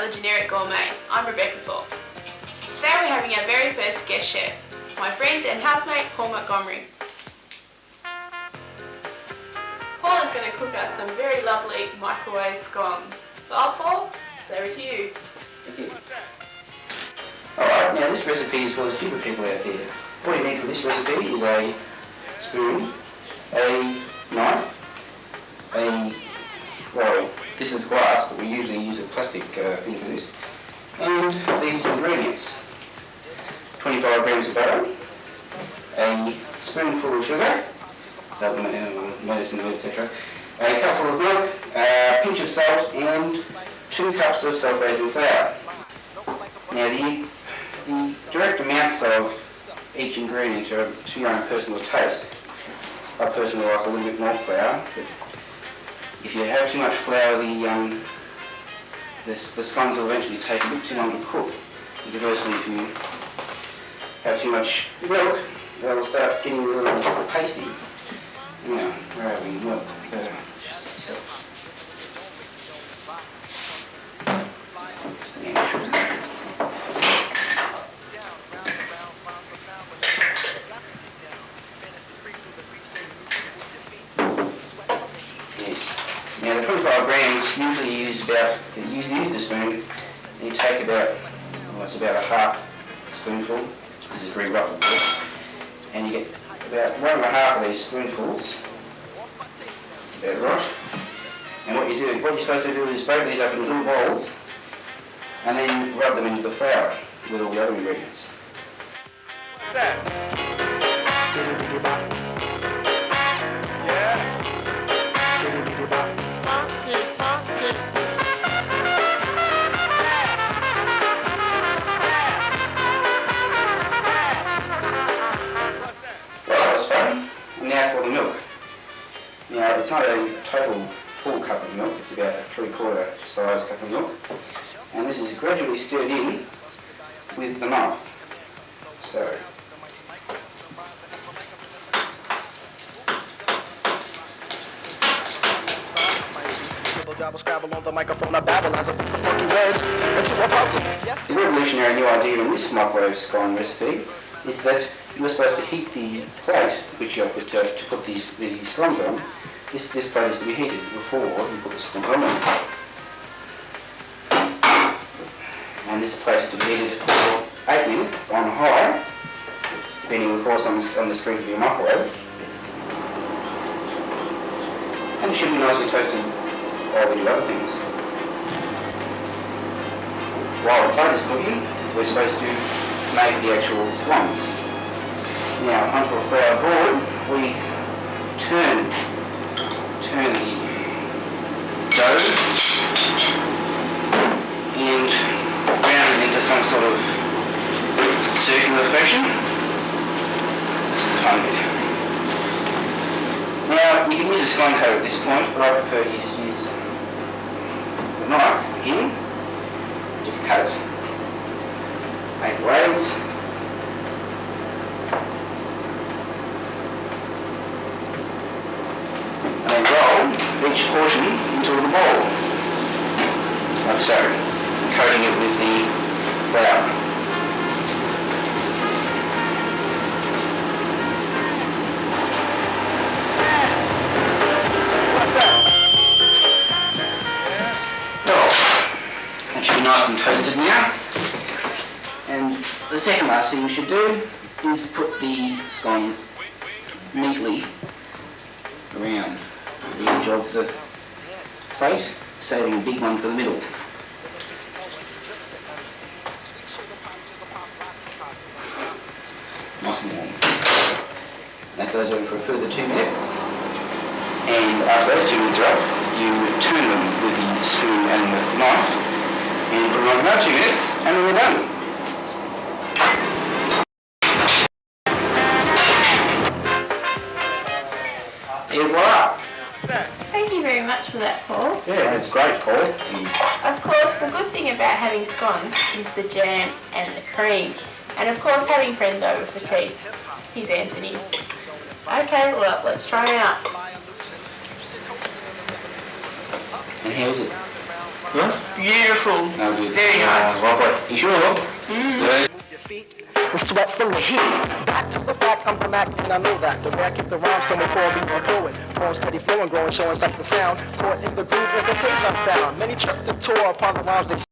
another Generic Gourmet. I'm Rebecca Thorpe. Today we're having our very first guest chef, my friend and housemate Paul Montgomery. Paul is going to cook us some very lovely microwave scones. So Paul, it's over to you. Thank you. Alright, now this recipe is for the stupid people out there. What you need for this recipe is a spoon, a knife, well, this is glass, but we usually use a plastic thing for this, and these ingredients: 25 grams of butter, a spoonful of sugar, medicine, etc., a cupful of milk, a pinch of salt, and 2 cups of self-raising flour. Now the direct amounts of each ingredient are to your own personal taste. I personally like a little bit more flour, but if you have too much flour, the scones will eventually take a bit too long to cook. And conversely, if you have too much milk, they'll start getting a little pasty. Now, we're having milk. Now the 25 grams usually use the spoon, and you take about, well, it's about a half spoonful. This is very rough, of course, and you get about 1 1/2 of these spoonfuls. That's about right. And what you're supposed to do is break these up into little balls, and then rub them into the flour with all the other ingredients. What's that? Now for the milk. Now it's not a total full cup of milk, it's about a 3/4 size cup of milk. And this is gradually stirred in with the knife. So. The revolutionary new idea in this microwave scone recipe is that you are supposed to heat the plate which you have put to put these scones on. This plate is to be heated before you put the scones on them. And this plate is to be heated for 8 minutes on high, depending of course on the strength of your microwave. And it should be nicely toasted while we do other things. While the plate is cooking, we're supposed to make the actual scones. Now, onto a flour board, we turn the dough and round it into some sort of circular fashion. This is the fun bit. Now, you can use a scone cutter at this point, but I prefer you just use the knife again. Just cut it 8 ways. And roll each portion into the bowl, like so, coating it with the flour. That should be nice and toasted now. And the second last thing we should do is put the scones neatly around the edge of the plate, saving a big one for the middle. Nice and warm. That goes over for a further 2 minutes, and after those 2 minutes are up, you turn them with the spoon and the knife, and put them on for another 2 minutes, and then we're done. Et voila! Thank you very much for that, Paul. Yeah, that's great, Paul. Of course, the good thing about having scones is the jam and the cream. And of course, having friends over for tea. Here's Anthony. Okay, well, let's try it out. And how is it? Nice? Beautiful. No, good. Very nice. Lovely. You sure? Yeah. And sweat from the heat. Back to the fact, I'm the Mac, and I know that. The way I keep the rhyme, so before we go through it. Flowing steady, flowing, growing, showing sights and sound. Caught in the groove, and the taste I'm found. Many check the tour upon the rhymes they